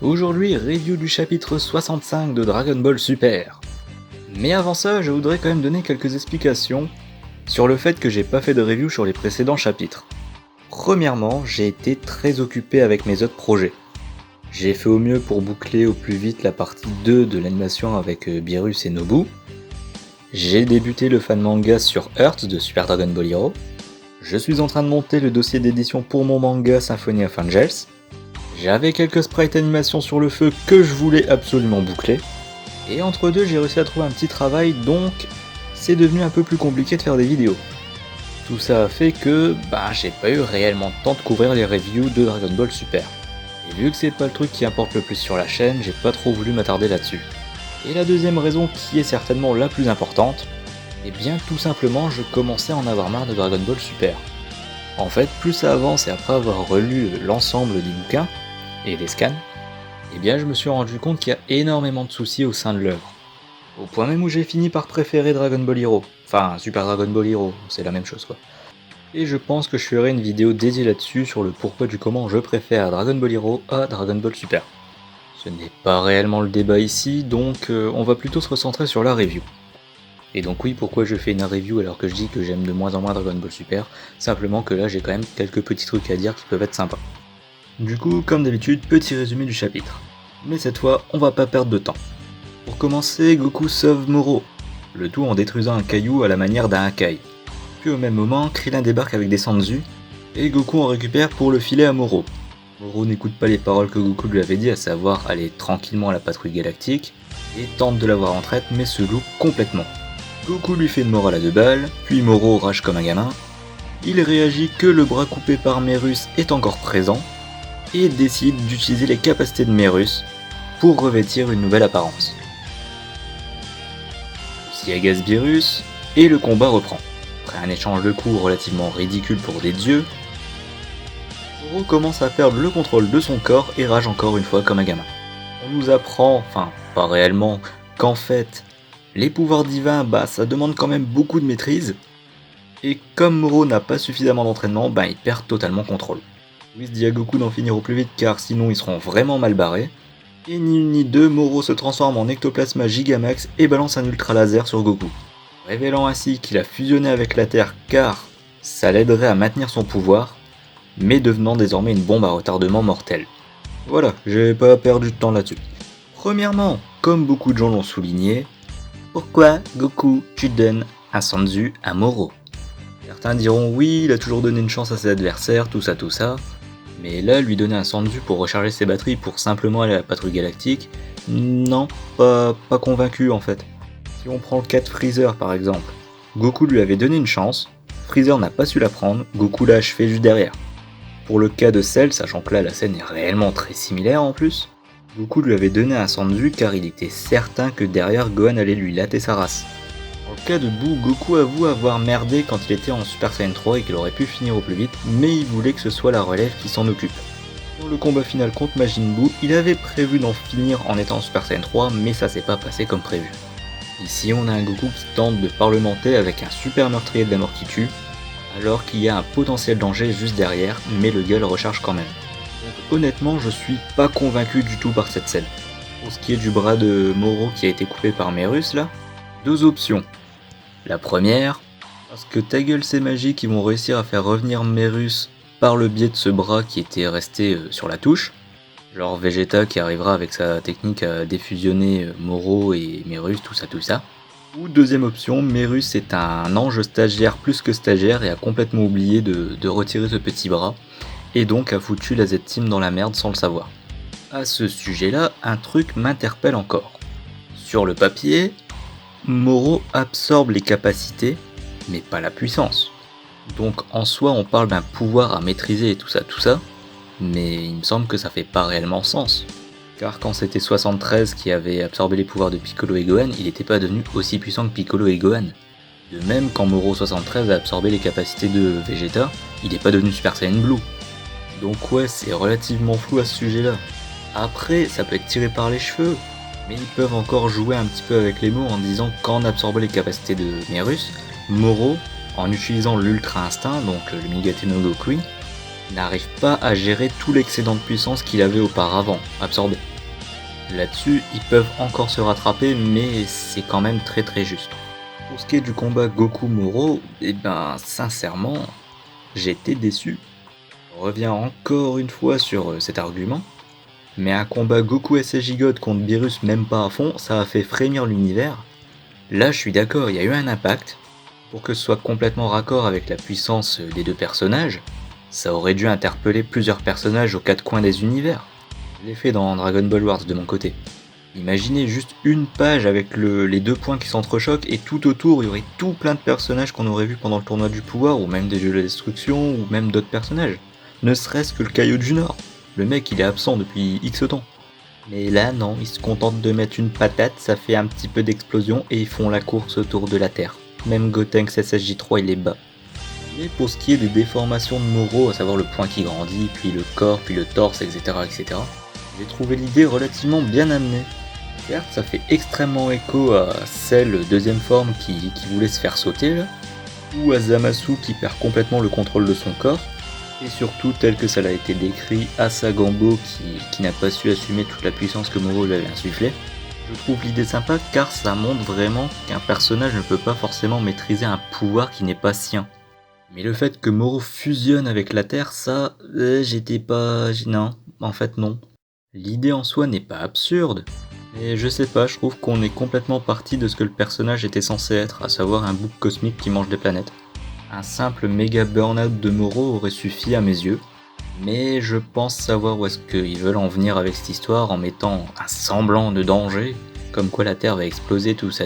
Aujourd'hui, review du chapitre 65 de Dragon Ball Super. Mais avant ça, je voudrais quand même donner quelques explications sur le fait que j'ai pas fait de review sur les précédents chapitres. Premièrement, j'ai été très occupé avec mes autres projets. J'ai fait au mieux pour boucler au plus vite la partie 2 de l'animation avec Beerus et Nobu. J'ai débuté le fan manga sur Earth de Super Dragon Ball Hero. Je suis en train de monter le dossier d'édition pour mon manga Symphony of Angels. J'avais quelques sprites animations sur le feu que je voulais absolument boucler. Et entre deux, j'ai réussi à trouver un petit travail, donc c'est devenu un peu plus compliqué de faire des vidéos. Tout ça a fait que j'ai pas eu réellement le temps de couvrir les reviews de Dragon Ball Super. Et vu que c'est pas le truc qui importe le plus sur la chaîne, j'ai pas trop voulu m'attarder là-dessus. Et la deuxième raison, qui est certainement la plus importante, eh bien tout simplement je commençais à en avoir marre de Dragon Ball Super. En fait, plus ça avance et après avoir relu l'ensemble des bouquins, et des scans, eh bien je me suis rendu compte qu'il y a énormément de soucis au sein de l'œuvre. Au point même où j'ai fini par préférer Dragon Ball Hero. Enfin, Super Dragon Ball Hero, c'est la même chose quoi. Et je pense que je ferai une vidéo dédiée là-dessus sur le pourquoi du comment je préfère Dragon Ball Hero à Dragon Ball Super. Ce n'est pas réellement le débat ici, donc on va plutôt se recentrer sur la review. Et donc oui, pourquoi je fais une review alors que je dis que j'aime de moins en moins Dragon Ball Super, simplement que là j'ai quand même quelques petits trucs à dire qui peuvent être sympas. Du coup, comme d'habitude, petit résumé du chapitre. Mais cette fois, on va pas perdre de temps. Pour commencer, Goku sauve Moro, le tout en détruisant un caillou à la manière d'un Hakai. Puis au même moment, Krillin débarque avec des Sanzu, et Goku en récupère pour le filer à Moro. Moro n'écoute pas les paroles que Goku lui avait dit, à savoir aller tranquillement à la patrouille galactique, et tente de l'avoir en traite, mais se loupe complètement. Goku lui fait une morale à 2 balles, puis Moro rage comme un gamin. Il réagit que le bras coupé par Merus est encore présent, et décide d'utiliser les capacités de Merus pour revêtir une nouvelle apparence. Ceci agace Beerus, et le combat reprend. Après un échange de coups relativement ridicule pour des dieux, Zoro commence à perdre le contrôle de son corps et rage encore une fois comme un gamin. On nous apprend, enfin pas réellement, qu'en fait, les pouvoirs divins, ça demande quand même beaucoup de maîtrise, et comme Moro n'a pas suffisamment d'entraînement, il perd totalement contrôle. Whis dit à Goku d'en finir au plus vite car sinon ils seront vraiment mal barrés. Et ni une ni deux, Moro se transforme en ectoplasma Gigamax et balance un ultra laser sur Goku, révélant ainsi qu'il a fusionné avec la Terre car ça l'aiderait à maintenir son pouvoir, mais devenant désormais une bombe à retardement mortel. Voilà, j'ai pas perdu de temps là-dessus. Premièrement, comme beaucoup de gens l'ont souligné, pourquoi Goku tu donnes un Sanzu à Moro? Certains diront oui, il a toujours donné une chance à ses adversaires, tout ça, mais là, lui donner un Sanzu pour recharger ses batteries pour simplement aller à la patrouille galactique, non, pas convaincu en fait. Si on prend le cas de Freezer par exemple, Goku lui avait donné une chance, Freezer n'a pas su la prendre, Goku l'a achevé juste derrière. Pour le cas de Cell, sachant que là la scène est réellement très similaire en plus, Goku lui avait donné un Sanzu car il était certain que derrière Gohan allait lui latter sa race. Dans le cas de Boo, Goku avoue avoir merdé quand il était en Super Saiyan 3 et qu'il aurait pu finir au plus vite, mais il voulait que ce soit la relève qui s'en occupe. Pour le combat final contre Majin Buu, il avait prévu d'en finir en étant en Super Saiyan 3, mais ça s'est pas passé comme prévu. Ici on a un Goku qui tente de parlementer avec un super meurtrier de la mort qui tue, alors qu'il y a un potentiel danger juste derrière, mais le gars le recharge quand même. Donc honnêtement je suis pas convaincu du tout par cette scène. Pour ce qui est du bras de Moro qui a été coupé par Merus là, 2 options. La première, parce que ta gueule c'est magique, ils vont réussir à faire revenir Merus par le biais de ce bras qui était resté sur la touche. Genre Vegeta qui arrivera avec sa technique à défusionner Moro et Merus, tout ça. Ou deuxième option, Merus est un ange stagiaire plus que stagiaire et a complètement oublié de retirer ce petit bras, et donc a foutu la Z-Team dans la merde sans le savoir. À ce sujet-là, un truc m'interpelle encore. Sur le papier, Moro absorbe les capacités, mais pas la puissance. Donc en soi on parle d'un pouvoir à maîtriser et tout ça, mais il me semble que ça fait pas réellement sens. Car quand c'était 73 qui avait absorbé les pouvoirs de Piccolo et Gohan, il n'était pas devenu aussi puissant que Piccolo et Gohan. De même, quand Moro 73 a absorbé les capacités de Vegeta, il n'est pas devenu Super Saiyan Blue. Donc ouais, c'est relativement flou à ce sujet-là. Après, ça peut être tiré par les cheveux, mais ils peuvent encore jouer un petit peu avec les mots en disant qu'en absorbant les capacités de Merus, Moro, en utilisant l'Ultra Instinct, donc le Migate no Gokui, n'arrive pas à gérer tout l'excédent de puissance qu'il avait auparavant absorbé. Là-dessus, ils peuvent encore se rattraper, mais c'est quand même très très juste. Pour ce qui est du combat Goku-Moro, eh ben sincèrement, j'ai été déçu. On revient encore une fois sur cet argument, mais un combat Goku SSJ God contre Beerus même pas à fond, ça a fait frémir l'univers. Là je suis d'accord, il y a eu un impact. Pour que ce soit complètement raccord avec la puissance des deux personnages, ça aurait dû interpeller plusieurs personnages aux quatre coins des univers. Je l'ai fait dans Dragon Ball Wars de mon côté. Imaginez juste une page avec les deux points qui s'entrechoquent et tout autour il y aurait tout plein de personnages qu'on aurait vu pendant le tournoi du pouvoir ou même des jeux de destruction ou même d'autres personnages. Ne serait-ce que le Kaio du Nord. Le mec il est absent depuis X temps. Mais là non, ils se contentent de mettre une patate, ça fait un petit peu d'explosion et ils font la course autour de la Terre. Même Gotenks SSJ3 il est bas. Et pour ce qui est des déformations de Moro, à savoir le point qui grandit, puis le corps, puis le torse, etc. J'ai trouvé l'idée relativement bien amenée. Certes, ça fait extrêmement écho à celle deuxième forme qui voulait se faire sauter là, ou à Zamasu qui perd complètement le contrôle de son corps, et surtout tel que ça l'a été décrit à Sagambo qui n'a pas su assumer toute la puissance que Moro lui avait insufflée. Je trouve l'idée sympa car ça montre vraiment qu'un personnage ne peut pas forcément maîtriser un pouvoir qui n'est pas sien. Mais le fait que Moro fusionne avec la Terre, ça, j'étais pas... Non, en fait non. L'idée en soi n'est pas absurde, mais je sais pas, je trouve qu'on est complètement parti de ce que le personnage était censé être, à savoir un bouc cosmique qui mange des planètes. Un simple méga burn-out de Moro aurait suffi à mes yeux, mais je pense savoir où est-ce qu'ils veulent en venir avec cette histoire en mettant un semblant de danger, comme quoi la Terre va exploser, tout ça.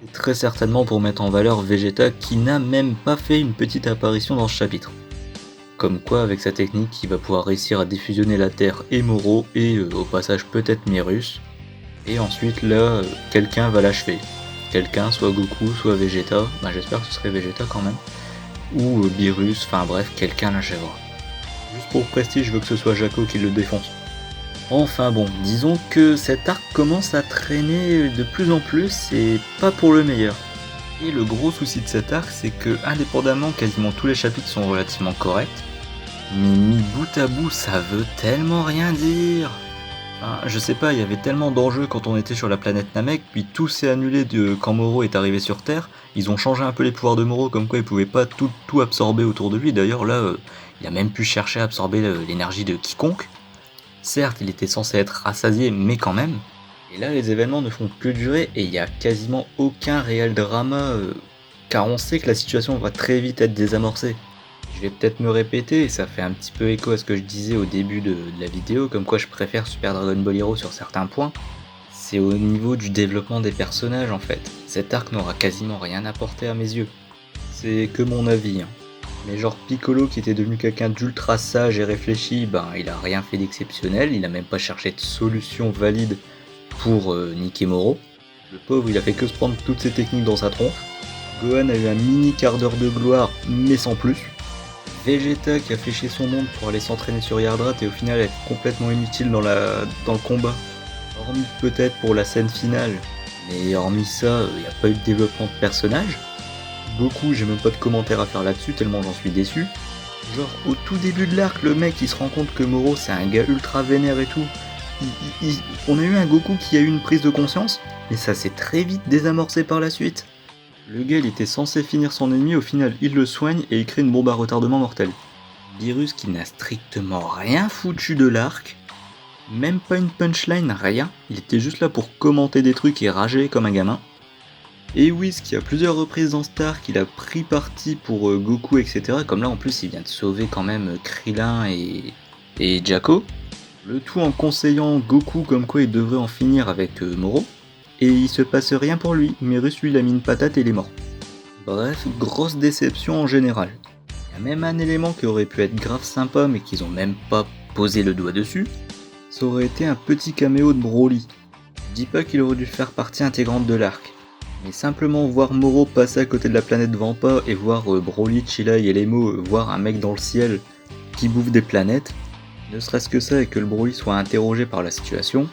Et très certainement pour mettre en valeur Vegeta qui n'a même pas fait une petite apparition dans ce chapitre. Comme quoi avec sa technique il va pouvoir réussir à diffusionner la Terre et Moro et au passage peut-être Myrus. Et ensuite là, quelqu'un va l'achever. Quelqu'un, soit Goku, soit Vegeta, bah j'espère que ce serait Vegeta quand même. Ou Beerus, enfin bref, quelqu'un l'achèvera. Juste pour prestige, je veux que ce soit Jaco qui le défonce. Enfin bon, disons que cet arc commence à traîner de plus en plus et pas pour le meilleur. Et le gros souci de cet arc, c'est que indépendamment, quasiment tous les chapitres sont relativement corrects, mais mis bout à bout, ça veut tellement rien dire. Enfin, je sais pas, il y avait tellement d'enjeux quand on était sur la planète Namek, puis tout s'est annulé quand Moro est arrivé sur Terre. Ils ont changé un peu les pouvoirs de Moro, comme quoi il pouvait pas tout absorber autour de lui. D'ailleurs là, il a même pu chercher à absorber l'énergie de quiconque. Certes, il était censé être rassasié, mais quand même. Et là, les événements ne font que durer et il n'y a quasiment aucun réel drama, car on sait que la situation va très vite être désamorcée. Je vais peut-être me répéter, et ça fait un petit peu écho à ce que je disais au début de la vidéo, comme quoi je préfère Super Dragon Ball Hero sur certains points. C'est au niveau du développement des personnages en fait. Cet arc n'aura quasiment rien apporté à mes yeux. C'est que mon avis, hein. Mais genre Piccolo qui était devenu quelqu'un d'ultra sage et réfléchi, ben il a rien fait d'exceptionnel, il a même pas cherché de solution valide pour niquer Moro. Le pauvre il a fait que se prendre toutes ses techniques dans sa tronche. Gohan a eu un mini quart d'heure de gloire mais sans plus. Vegeta qui a fait chier son monde pour aller s'entraîner sur Yardrat et au final être complètement inutile dans le combat. Hormis peut-être pour la scène finale, mais hormis ça, il n'y a pas eu de développement de personnage. Goku, j'ai même pas de commentaires à faire là-dessus tellement j'en suis déçu. Genre au tout début de l'arc, le mec il se rend compte que Moro c'est un gars ultra vénère et tout. On a eu un Goku qui a eu une prise de conscience, mais ça s'est très vite désamorcé par la suite. Le gars il était censé finir son ennemi, au final il le soigne et il crée une bombe à retardement mortel. Beerus qui n'a strictement rien foutu de l'arc, même pas une punchline, rien, il était juste là pour commenter des trucs et rager comme un gamin. Et Whis qui à plusieurs reprises dans cet arc il a pris parti pour Goku etc, comme là en plus il vient de sauver quand même Krillin et Jaco. Le tout en conseillant Goku comme quoi il devrait en finir avec Moro. Et il se passe rien pour lui, Myrus lui il a mis une patate et il est mort. Bref, grosse déception en général. Il y a même un élément qui aurait pu être grave sympa mais qu'ils ont même pas posé le doigt dessus. Ça aurait été un petit caméo de Broly. Je dis pas qu'il aurait dû faire partie intégrante de l'arc. Mais simplement voir Moro passer à côté de la planète Vampa et voir Broly, Chilai et Lemo voir un mec dans le ciel qui bouffe des planètes, ne serait-ce que ça et que le Broly soit interrogé par la situation,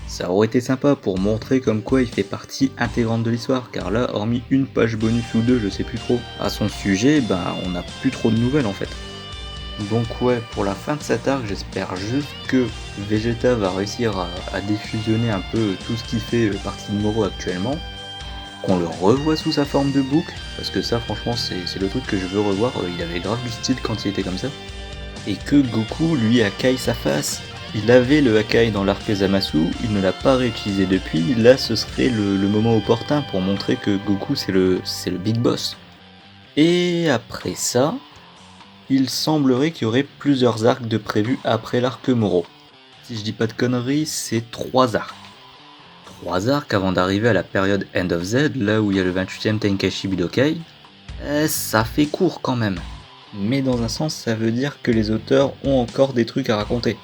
ça aurait été sympa pour montrer comme quoi il fait partie intégrante de l'histoire, car là, hormis une page bonus ou deux, je sais plus trop, à son sujet, ben on n'a plus trop de nouvelles en fait. Donc ouais, pour la fin de cet arc, j'espère juste que Vegeta va réussir à défusionner un peu tout ce qui fait partie de Moro actuellement, qu'on le revoie sous sa forme de bouc, parce que ça franchement c'est le truc que je veux revoir, il avait grave du style quand il était comme ça, et que Goku lui Hakai sa face. Il avait le Hakai dans l'arc Zamasu, il ne l'a pas réutilisé depuis, là ce serait le moment opportun pour montrer que Goku c'est le big boss. Et après ça, il semblerait qu'il y aurait plusieurs arcs de prévus après l'arc Moro. Si je dis pas de conneries, c'est 3 arcs. 3 arcs avant d'arriver à la période End of Z, là où il y a le 28ème Tenkaichi Budokai. Ça fait court quand même. Mais dans un sens, ça veut dire que les auteurs ont encore des trucs à raconter.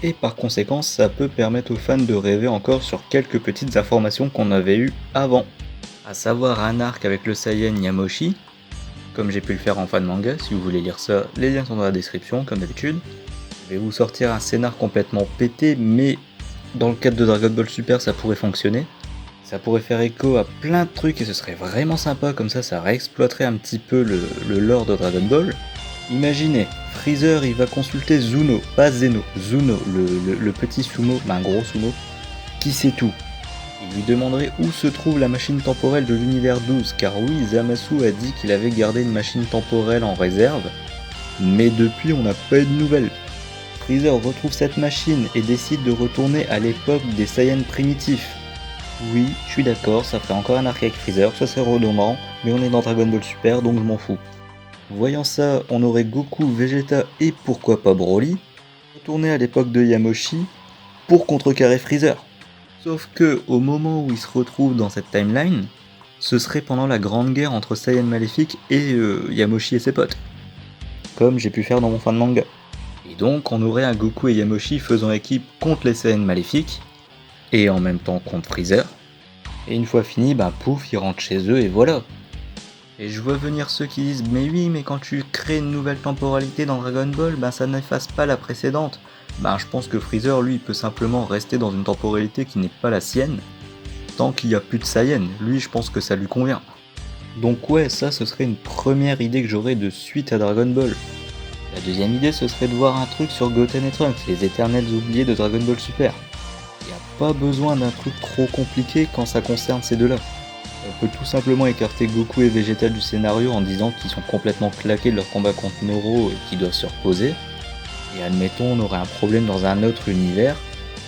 Et par conséquent, ça peut permettre aux fans de rêver encore sur quelques petites informations qu'on avait eues avant. À savoir un arc avec le Saiyan Yamoshi, comme j'ai pu le faire en fan manga, si vous voulez lire ça, les liens sont dans la description, comme d'habitude. Je vais vous sortir un scénar complètement pété, mais dans le cadre de Dragon Ball Super, ça pourrait fonctionner. Ça pourrait faire écho à plein de trucs et ce serait vraiment sympa, comme ça réexploiterait un petit peu le lore de Dragon Ball. Imaginez, Freezer il va consulter Zuno, pas Zeno, Zuno, le petit sumo, un gros sumo, qui sait tout. Il lui demanderait où se trouve la machine temporelle de l'univers 12, car oui, Zamasu a dit qu'il avait gardé une machine temporelle en réserve, mais depuis on n'a pas eu de nouvelles. Freezer retrouve cette machine et décide de retourner à l'époque des Saiyans primitifs. Oui, je suis d'accord, ça ferait encore un arc avec Freezer, ça serait redondant, mais on est dans Dragon Ball Super donc je m'en fous. Voyant ça, on aurait Goku, Vegeta et pourquoi pas Broly retourner à l'époque de Yamoshi pour contrecarrer Freezer. Sauf que, au moment où ils se retrouvent dans cette timeline, ce serait pendant la grande guerre entre Saiyan Maléfique et Yamoshi et ses potes. Comme j'ai pu faire dans mon fan manga. Et donc, on aurait un Goku et Yamoshi faisant équipe contre les Saiyan Maléfiques, et en même temps contre Freezer. Et une fois fini, pouf, ils rentrent chez eux et voilà. Et je vois venir ceux qui disent « Mais oui, mais quand tu crées une nouvelle temporalité dans Dragon Ball, ça n'efface pas la précédente. » Je pense que Freezer, lui, peut simplement rester dans une temporalité qui n'est pas la sienne, tant qu'il n'y a plus de Saiyan. Lui, je pense que ça lui convient. Donc ouais, ça, ce serait une première idée que j'aurais de suite à Dragon Ball. La deuxième idée, ce serait de voir un truc sur Goten et Trunks, les éternels oubliés de Dragon Ball Super. Il n'y a pas besoin d'un truc trop compliqué quand ça concerne ces deux-là. On peut tout simplement écarter Goku et Vegeta du scénario en disant qu'ils sont complètement claqués de leur combat contre Moro et qu'ils doivent se reposer. Et admettons, on aurait un problème dans un autre univers.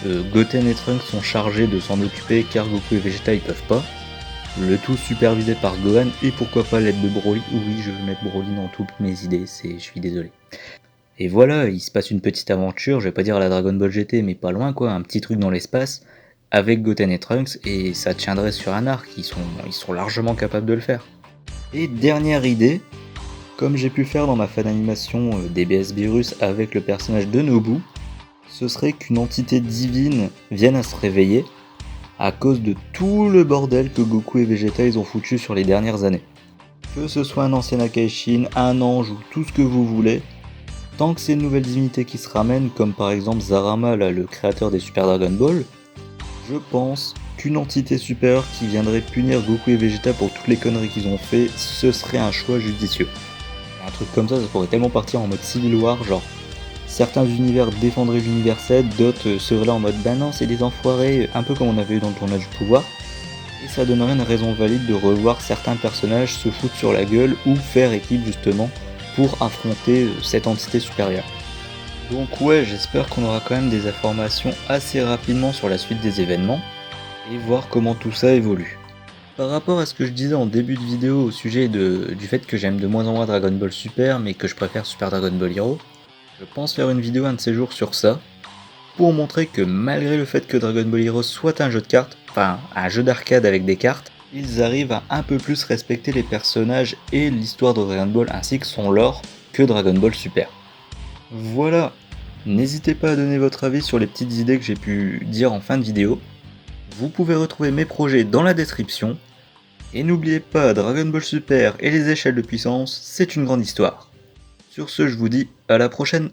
Goten et Trunks sont chargés de s'en occuper car Goku et Vegeta ils peuvent pas. Le tout supervisé par Gohan et pourquoi pas l'aide de Broly. Oui, je veux mettre Broly dans toutes mes idées, je suis désolé. Et voilà, il se passe une petite aventure, je vais pas dire à la Dragon Ball GT, mais pas loin quoi, un petit truc dans l'espace, avec Goten et Trunks, et ça tiendrait sur un arc, ils sont largement capables de le faire. Et dernière idée, comme j'ai pu faire dans ma fan animation DBS Virus avec le personnage de Nobu, ce serait qu'une entité divine vienne à se réveiller à cause de tout le bordel que Goku et Vegeta ils ont foutu sur les dernières années. Que ce soit un ancien Akaishin, un ange ou tout ce que vous voulez, tant que c'est une nouvelle divinité qui se ramène, comme par exemple Zarama, là, le créateur des Super Dragon Ball, je pense qu'une entité supérieure qui viendrait punir Goku et Vegeta pour toutes les conneries qu'ils ont fait, ce serait un choix judicieux. Un truc comme ça pourrait tellement partir en mode Civil War, genre certains univers défendraient l'univers 7, d'autres seraient là en mode non c'est des enfoirés, un peu comme on avait eu dans le tournage du pouvoir, et ça donnerait une raison valide de revoir certains personnages se foutre sur la gueule ou faire équipe justement pour affronter cette entité supérieure. Donc ouais, j'espère qu'on aura quand même des informations assez rapidement sur la suite des événements, et voir comment tout ça évolue. Par rapport à ce que je disais en début de vidéo au sujet du fait que j'aime de moins en moins Dragon Ball Super, mais que je préfère Super Dragon Ball Hero, je pense faire une vidéo un de ces jours sur ça, pour montrer que malgré le fait que Dragon Ball Heroes soit un jeu de cartes, enfin un jeu d'arcade avec des cartes, ils arrivent à un peu plus respecter les personnages et l'histoire de Dragon Ball ainsi que son lore que Dragon Ball Super. Voilà, n'hésitez pas à donner votre avis sur les petites idées que j'ai pu dire en fin de vidéo. Vous pouvez retrouver mes projets dans la description. Et n'oubliez pas, Dragon Ball Super et les échelles de puissance, c'est une grande histoire. Sur ce, je vous dis à la prochaine.